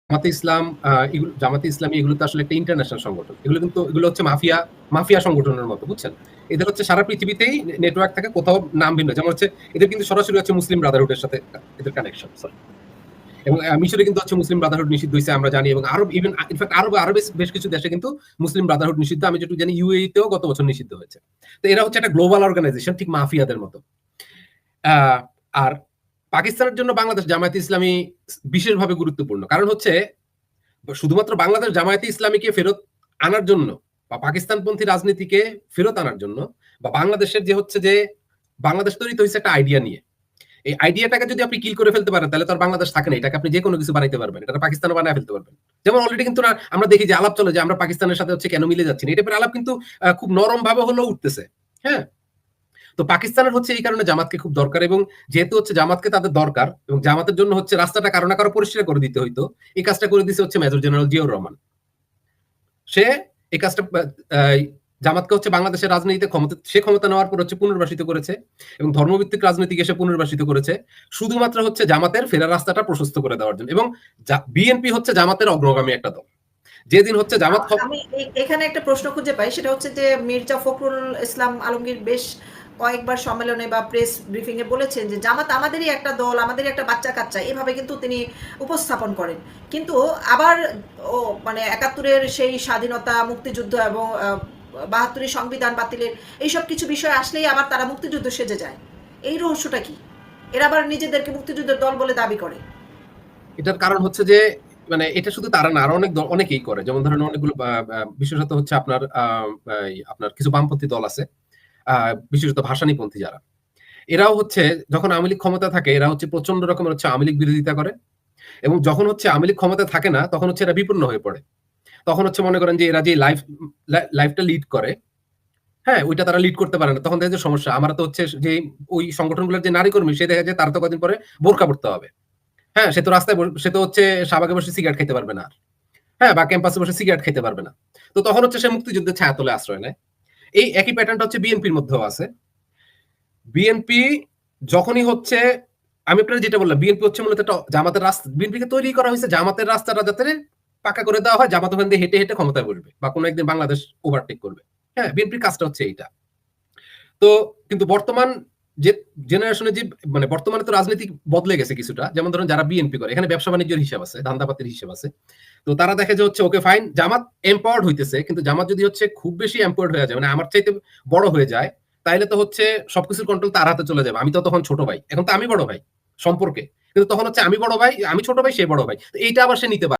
জামাতে ইসলাম জামাতে ইসলামী এগুলো তো আসলে একটা ইন্টারন্যাশনাল সংগঠন। এগুলো হচ্ছে মাফিয়া সংগঠনের মতো, বুঝছেন? এদের হচ্ছে সারা পৃথিবীতেই নেটওয়ার্ক থাকে, কোথাও নাম ভিন্ন। যেমন হচ্ছে এদের কিন্তু সরাসরি হচ্ছে মুসলিম ব্রাদারহুড এর সাথে এদের কানেকশন। সরি। এবং মিশরে কিন্তু হচ্ছে মুসলিম ব্রাদারহুড নিষিদ্ধ হইছে আমরা জানি, এবং আরব ইভেন ইনফেক্ট আরো বেশ কিছু দেশে কিন্তু মুসলিম ব্রাদারহুড নিষিদ্ধ। আমি যেটুকু জানি ইউএই তেও গত বছর নিষিদ্ধ হয়েছে। তো এরা হচ্ছে একটা গ্লোবাল অর্গানাইজেশন, ঠিক মাফিয়াদের মতো। আ আর পাকিস্তানের জন্য বাংলাদেশ জামায়াতে ইসলামী বিশেষভাবে গুরুত্বপূর্ণ। কারণ হচ্ছে শুধুমাত্র বাংলাদেশ জামায়াতে ইসলামীকে ফেরত আনার জন্য বা পাকিস্তানপন্থী রাজনীতিকে ফেরত আনার জন্য, বা বাংলাদেশের যে হচ্ছে যে বাংলাদেশ তৈরি তো হইছে একটা আইডিয়া নিয়ে। এই আইডিয়াটাকে যদি আপনি কিল করে ফেলতে পারেন, তাহলে তো আর বাংলাদেশ থাকে না। এটাকে আপনি যেকোনো কিছু বানাইতে পারবেন। এটা পাকিস্তানও বানায় ফেলতে পারবেন। যেমন অলরেডি কিন্তু আমরা দেখি যে আলাপ চলে যে আমরা পাকিস্তানের সাথে হচ্ছে কেন মিলে যাচ্ছি না। এই টাইপের আলাপ কিন্তু খুব নরম ভাবে হলেও উঠতেছে। হ্যাঁ? তো পাকিস্তানের হচ্ছে এই কারণে জামাতকে খুব দরকার, এবং যেহেতু হচ্ছে জামাতকে তাদের দরকার এবং জামাতের জন্য হচ্ছে রাস্তাটা কারো না কারো পরিষ্কার করে দিতে হইতো। এই কাজটা করে দিছে হচ্ছে মেজর জেনারেল জিয়াউর রহমান। সে এই কাজটা আ জামাতকে হচ্ছে বাংলাদেশের রাজনীতিতে ক্ষমতা নেওয়ার পর হচ্ছে পুনর্বাসিত করেছে, এবং ধর্মভিত্তিক রাজনীতিকে সে পুনর্বাসিত করেছে শুধুমাত্র হচ্ছে জামাতের ফেরার রাস্তাটা প্রশস্ত করে দেওয়ার জন্য। এবং বিএনপি হচ্ছে জামাতের অগ্রগামী একটা দল। যেদিন হচ্ছে জামাত আমি এখানে একটা প্রশ্ন খুঁজে পাই, সেটা হচ্ছে যে মির্জা ফখরুল ইসলাম আলমগীর বেশ কয়েকবার সম্মেলনে বা প্রেস ব্রিফিং এ বলেছেন যে জামাত আমাদেরই একটা দল, আমাদেরই একটা বাচ্চা-কাচ্চা, এভাবে কিন্তু তিনি উপস্থাপন করেন। কিন্তু আবার মানে ৭১ এর সেই স্বাধীনতা, মুক্তিযুদ্ধ এবং ৭২ এর সংবিধান বাতিলের এইসব কিছু বিষয় আসলেই আবার তারা মুক্তিযুদ্ধ সেজে যায়। এই রহস্যটা কি? এরা আবার নিজেদেরকে মুক্তিযুদ্ধের দল বলে দাবি করে। এটার কারণ হচ্ছে যে মানে এটা শুধু তারা না, আরো অনেকেই করে। যেমন ধরেন অনেকগুলো বিশেষত হচ্ছে আপনার কিছু বামপন্থী দল আছে। বিশেষত ভাসানীপন্থী যারা। এরাও হচ্ছে যখন আওয়ামী লীগ ক্ষমতায় থাকে, এরা হচ্ছে প্রচন্ড রকমের হচ্ছে আওয়ামী লীগ বিরোধিতা করে। এবং যখন হচ্ছে আওয়ামী লীগ ক্ষমতায় থাকে না, তখন হচ্ছে এরা বিপন্ন হয়ে পড়ে। তখন হচ্ছে মনে করেন যে এরা যে লাইফটা লিড করে, হ্যাঁ, ওইটা তারা লিড করতে পারে না। তখন দেখা যায় সমস্যা। আমরা তো হচ্ছে যে ওই সংগঠনগুলোর যে নারী কর্মী, সে দেখা যায় তার তো কদিন পরে বোরকা পড়তে হবে। হ্যাঁ, সে তো হচ্ছে শাহবাগে বসে সিগারেট খেতে পারবে না আর। হ্যাঁ, বা ক্যাম্পাসে বসে সিগারেট খেতে পারবে না। তো তখন হচ্ছে সে মুক্তিযুদ্ধের ছায়াতলে আশ্রয় নেয়। এই একই প্যাটার্নটা হচ্ছে বিএনপির মধ্যেও আছে। বিএনপি যখনই হচ্ছে, আমি আপনার যেটা বললাম, বিএনপি হচ্ছে মূলত একটা জামাতের রাস্তা, বিএনপিকে তৈরি করা হয়েছে জামাতের রাস্তাটা যাতে পাকা করে দেওয়া হয়, জামাত ওখান দিয়ে হেঁটে হেঁটে ক্ষমতায় বসবে বা কোনো একদিন বাংলাদেশ ওভারটেক করবে। হ্যাঁ, বিএনপির কাজটা হচ্ছে এইটা। তো কিন্তু বর্তমান যে জেনারেশনে যে মানে বর্তমানে তো রাজনীতি বদলে গেছে কিছুটা। যেমন ধরুন যারা বিএনপি করে, এখানে ব্যবসা বাণিজ্যের হিসাব আছে, ধান্দাপাতির হিসাব আছে। তো তারা দেখে যে হচ্ছে ওকে ফাইন, জামাত এম্পাওয়ার্ড হইতেছে, কিন্তু জামাত যদি হচ্ছে খুব বেশি এম্পাওয়ার্ড হয়ে যায়, মানে আমার চাইতে বড় হয়ে যায়, তাইলে তো হচ্ছে সবকিছুর কন্ট্রোল তার হাতে চলে যাবে। আমি তো তখন ছোট ভাই। এখন তো আমি বড় ভাই সম্পর্কে। কিন্তু তখন হচ্ছে আমি বড় ভাই, আমি ছোট ভাই, সে বড় ভাই। তো এইটা আবার সে নিতে পারে।